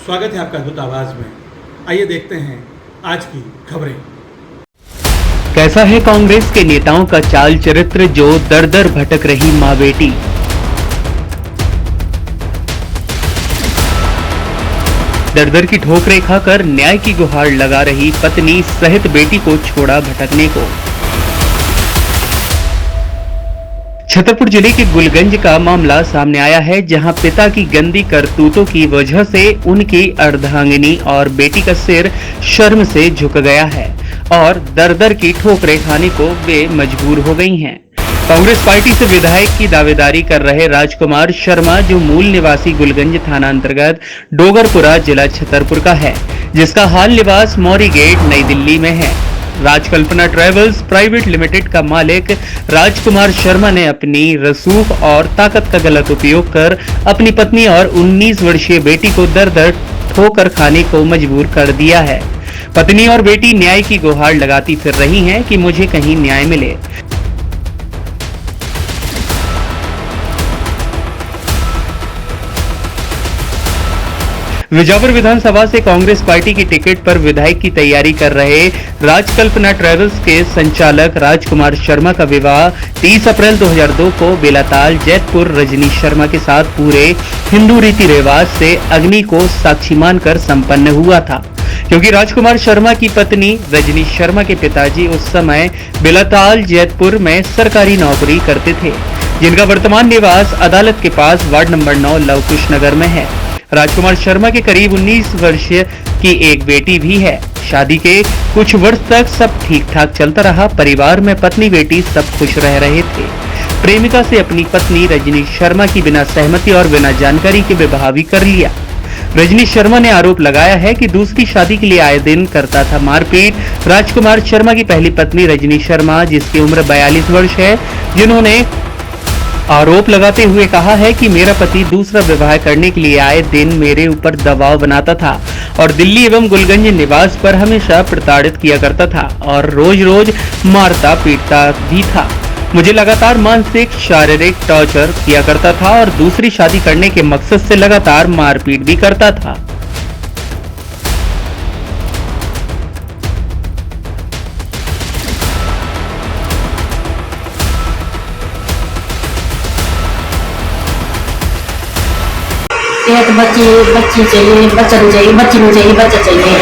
स्वागत है आपका अद्भुत आवाज में। आइए देखते हैं आज की खबरें। कैसा है कांग्रेस के नेताओं का चाल चरित्र जो दर दर भटक रही मां बेटी। दर दर की ठोकरें खाकर न्याय की गुहार लगा रही पत्नी सहित बेटी को छोड़ा भटकने को। छतरपुर जिले के गुलगंज का मामला सामने आया है, जहां पिता की गंदी करतूतों की वजह से उनकी अर्धांगिनी और बेटी का सिर शर्म से झुक गया है और दर दर की ठोकरें खाने को वे मजबूर हो गई हैं। कांग्रेस पार्टी से विधायक की दावेदारी कर रहे राजकुमार शर्मा, जो मूल निवासी गुलगंज थाना अंतर्गत डोगरपुरा जिला छतरपुर का है, जिसका हाल निवास मौरी गेट नई दिल्ली में है। राजकल्पना ट्रेवल्स प्राइवेट लिमिटेड का मालिक राजकुमार शर्मा ने अपनी रसूख और ताकत का गलत उपयोग कर अपनी पत्नी और 19 वर्षीय बेटी को दर दर ठोकर खाने को मजबूर कर दिया है। पत्नी और बेटी न्याय की गुहार लगाती फिर रही हैं कि मुझे कहीं न्याय मिले। विजापुर विधानसभा से कांग्रेस पार्टी की टिकट पर विधायक की तैयारी कर रहे राजकल्पना ट्रेवल्स के संचालक राजकुमार शर्मा का विवाह 30 अप्रैल 2002 को बेलाताल जैतपुर रजनी शर्मा के साथ पूरे हिंदू रीति रिवाज से अग्नि को साक्षी मानकर संपन्न हुआ था, क्योंकि राजकुमार शर्मा की पत्नी रजनी शर्मा के पिताजी उस समय बेलाताल जैतपुर में सरकारी नौकरी करते थे, जिनका वर्तमान निवास अदालत के पास वार्ड नंबर 9 लवकुश नगर में है। राजकुमार शर्मा के करीब 19 वर्ष की एक बेटी भी है। शादी के कुछ वर्ष तक सब ठीक ठाक चलता रहा। परिवार में पत्नी बेटी सब खुश रह रहे थे। प्रेमिका से अपनी पत्नी रजनी शर्मा की बिना सहमति और बिना जानकारी के विवाह भी कर लिया। रजनी शर्मा ने आरोप लगाया है कि दूसरी शादी के लिए आए दिन करता था मारपीट। राजकुमार शर्मा की पहली पत्नी रजनी शर्मा, जिसकी उम्र 42 वर्ष है, जिन्होंने आरोप लगाते हुए कहा है कि मेरा पति दूसरा विवाह करने के लिए आए दिन मेरे ऊपर दबाव बनाता था और दिल्ली एवं गुलगंज निवास पर हमेशा प्रताड़ित किया करता था और रोज रोज मारता पीटता भी था। मुझे लगातार मानसिक शारीरिक टॉर्चर किया करता था और दूसरी शादी करने के मकसद से लगातार मारपीट भी करता था। एक बच्ची चाहिए, बच्चा नहीं चाहिए, बच्ची नहीं चाहिए, बच्चा चाहिए।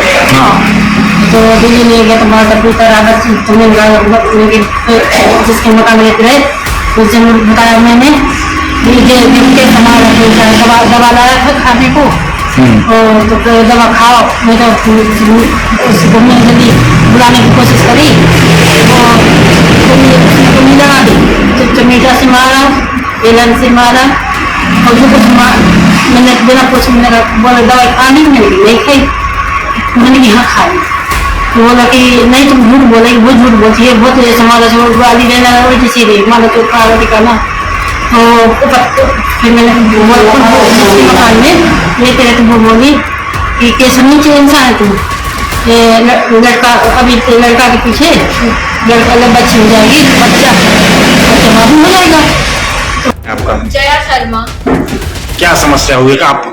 तो दिल्ली में गया तो माता पिता बच्ची तुमने जिसके मुताबिक रहे उससे बताया मैंने दवा लाया था खाने को, तो दवा खाओ। मैं तो उसको जल्दी बुलाने की कोशिश करी तो लगा दी, तो मीठा से मारा, एलन से मारा और जो कुछ मैंने बिना पूछे मैंने बोला दवाई खानी, नहीं खाई। मैंने यहाँ खाई तो बोला कि नहीं तुम झूठ बोलेगी, बहुत झूठ बोलती है, बहुत समाज गाली देना उल्टी सीधी मानो तो खा रोटी खाना। तो फिर मैंने मकान में लेते रहते वो बोली कि कैसे नीचे इंसान है तुम, लड़का अभी लड़का के पीछे लड़का बच्ची हो जाएगी, बच्चा बाबू हो जाएगा। आपका जया शर्मा। क्या समस्या हुई? आप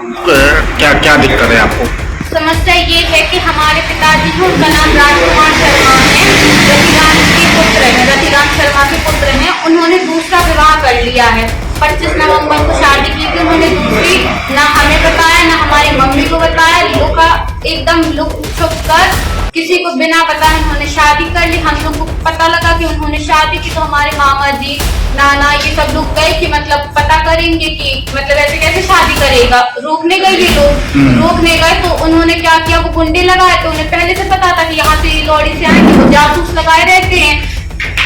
क्या दिक्कत है आपको? समस्या ये है कि हमारे पिताजी जो उनका नाम राजकुमार शर्मा है, रतिराम शर्मा के पुत्र हैं, उन्होंने दूसरा विवाह कर लिया है। 25 नवंबर को शादी की थी उन्होंने दूसरी, ना हमें बताया ना हमारी मम्मी को बताया, एकदम लुक छुप कर किसी को बिना बताए उन्होंने शादी कर ली। हम लोग को पता लगा कि उन्होंने शादी की तो हमारे मामा जी नाना ये सब लोग गए कि मतलब पता करेंगे कि मतलब ऐसे कैसे शादी करेगा। रोकने गए ये लोग, रोकने गए तो उन्होंने क्या किया, वो गुंडे लगाए। तो उन्हें पहले से पता था कि यहाँ से लौड़ी से आएंगे, वो जासूस लगाए रहते हैं,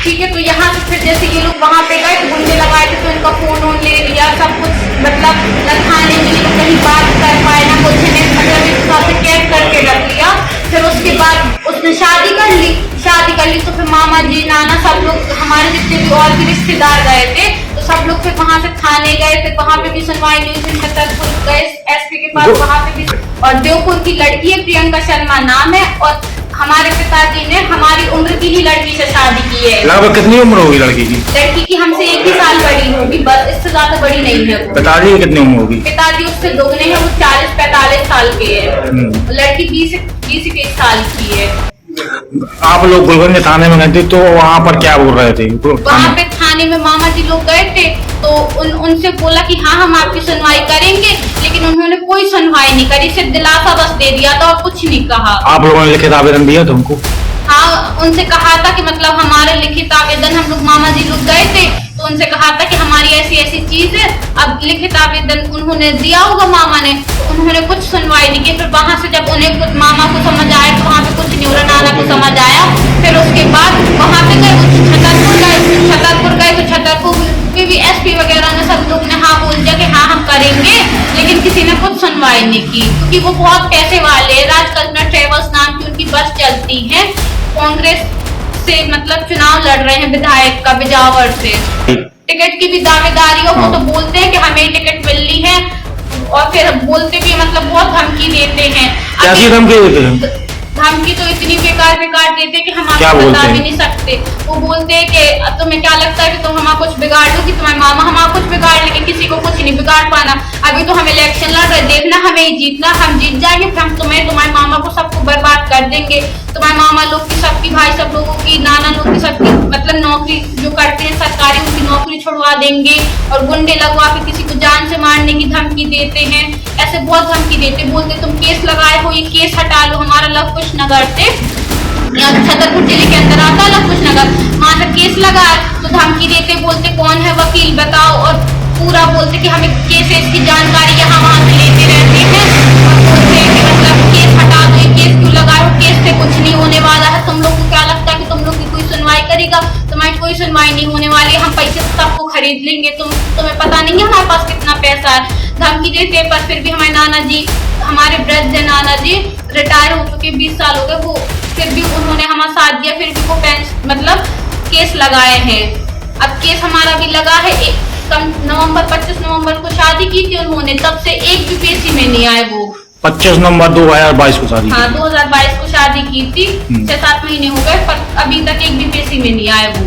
ठीक है। तो यहाँ से फिर जैसे ये लोग वहाँ पे गए तो गुंडे लगाए थे, तो इनका फोन ले लिया, सब कुछ मतलब न खाने के लिए कहीं बात कर पाए ना कुछ, मतलब एक साथ कैद करके रख लिया। फिर उसके बाद उसने शादी कर ली तो फिर मामा जी नाना सब लोग हमारे जितने भी और भी रिश्तेदार गए थे, तो सब लोग फिर वहाँ से थाने गए। फिर वहाँ पे भी सुनवाई नहीं हुई, छतरपुर गए एसपी के पास, वहाँ पे भी। और देवपुर की लड़की है, प्रियंका शर्मा नाम है, और हमारे पिताजी ने हमारी उम्र की ही लड़की से शादी की है। लगभग कितनी उम्र होगी लड़की की? लड़की की हमसे 1 ही साल बड़ी होगी, बस, इससे ज्यादा बड़ी नहीं है वो। पिताजी की कितनी उम्र होगी? पिताजी उससे दोगुने हैं, वो 40-45 साल के है। लड़की 20-21 साल की है। आप लोग गुलगंज थाने में गए थे तो वहाँ पर क्या बोल रहे थे? वहाँ पे थाने में मामा जी लोग गए थे तो उनसे बोला कि हाँ हम आपकी सुनवाई करेंगे, लेकिन उन्होंने कोई सुनवाई नहीं करी, सिर्फ दिलासा बस दे दिया था और कुछ नहीं कहा। आप लोगों ने लिखित आवेदन दिया तुमको? हाँ, उनसे कहा था कि मतलब हमारे लिखित आवेदन, हम लोग मामा जी लोग गए थे तो उनसे कहा था कि हमारी ऐसी ऐसी चीज है। अब लिखित आवेदन उन्होंने दिया होगा मामा ने, तो उन्होंने कुछ सुनवाई नहीं की। फिर वहां से जब उन्हें कुछ मामा को समझ आया तो वहाँ पे कुछ नहीं हो रहा, नाना को समझ आया, फिर उसके बाद वहाँ पे गए, छतरपुर गए तो छतरपुर भी एसपी वगैरह ने सब लोग ने हाँ बोल दिया कि हाँ हम करेंगे, लेकिन किसी ने कुछ सुनवाई नहीं की, क्योंकि वो बहुत पैसे वाले हैं। राजकल्पना ट्रेवल्स नाम की उनकी बस चलती है, कांग्रेस से मतलब चुनाव लड़ रहे हैं विधायक का बिजावर से, टिकट की भी दावेदारी हो। वो तो बोलते हैं कि हमें टिकट मिलनी है और फिर बोलते भी मतलब बहुत धमकी देते हैं। कैसी धमकी देते हैं? धमकी तो इतनी बेकार देते कि हम क्या आपको बोलते बता हैं? भी नहीं सकते। वो बोलते हैं कि तुम्हें क्या लगता है कि तुम हमारा कुछ बिगाड़ दोगी, तुम्हारे मामा हमारा कुछ बिगाड़ लेंगे, किसी को कुछ नहीं बिगाड़ पाना। अभी तो हम इलेक्शन लड़ रहे, देखना हमें ही जीतना, हम जीत जाएंगे फिर हम तुम्हें, तुम्हारे मामा को सबको बर्बाद कर देंगे। तुम्हारे मामा लोग की, सबकी भाई सब लोगों की, नाना लोग की, सबकी मतलब नौकरी जो करते हैं सरकारी उनकी नौकरी छुड़वा देंगे और गुंडे लगवा के किसी को जान से मारने की धमकी देते हैं। ऐसे बहुत धमकी देते, बोलते तुम केस लगाए हो, ये केस हटा लो। हमारा लवकुश नगर से छतरपुर जिले के अंदर आता है लवकुश नगर, वहां से केस लगाए तो धमकी देते, बोलते कौन है वकील बताओ, और पूरा बोलते कि हमें केस की जानकारी यहाँ वहां से लेते रहते हैं और बोलते हैं कि मतलब केस हटा दो, ये केस क्यों लगाए हो, केस से कुछ नहीं होने वाला है। तुम लोग को क्या लगता है कि तुम लोग की कोई सुनवाई करेगा? तुम्हारी कोई सुनवाई नहीं होने वाली है, हम पैसे से सबको खरीद लेंगे, तुम्हें पता नहीं है हमारे पास कितना पैसा है। धमकी देते पर फिर भी हमारे नाना जी, हमारे वृद्ध है नाना जी, रिटायर हो चुके, 20 साल हो गए, वो फिर भी उन्होंने हमारा साथ दिया, फिर भी वो मतलब केस लगाए हैं। अब केस हमारा भी लगा है, 25 नवंबर को शादी की थी उन्होंने, तब से एक भी पेशी में नहीं आए वो। 25 नवंबर 2022 को शादी? हाँ, 2022 को शादी की थी, 6-7 महीने हो गए, पर अभी तक एक भी पेशी में नहीं आए वो।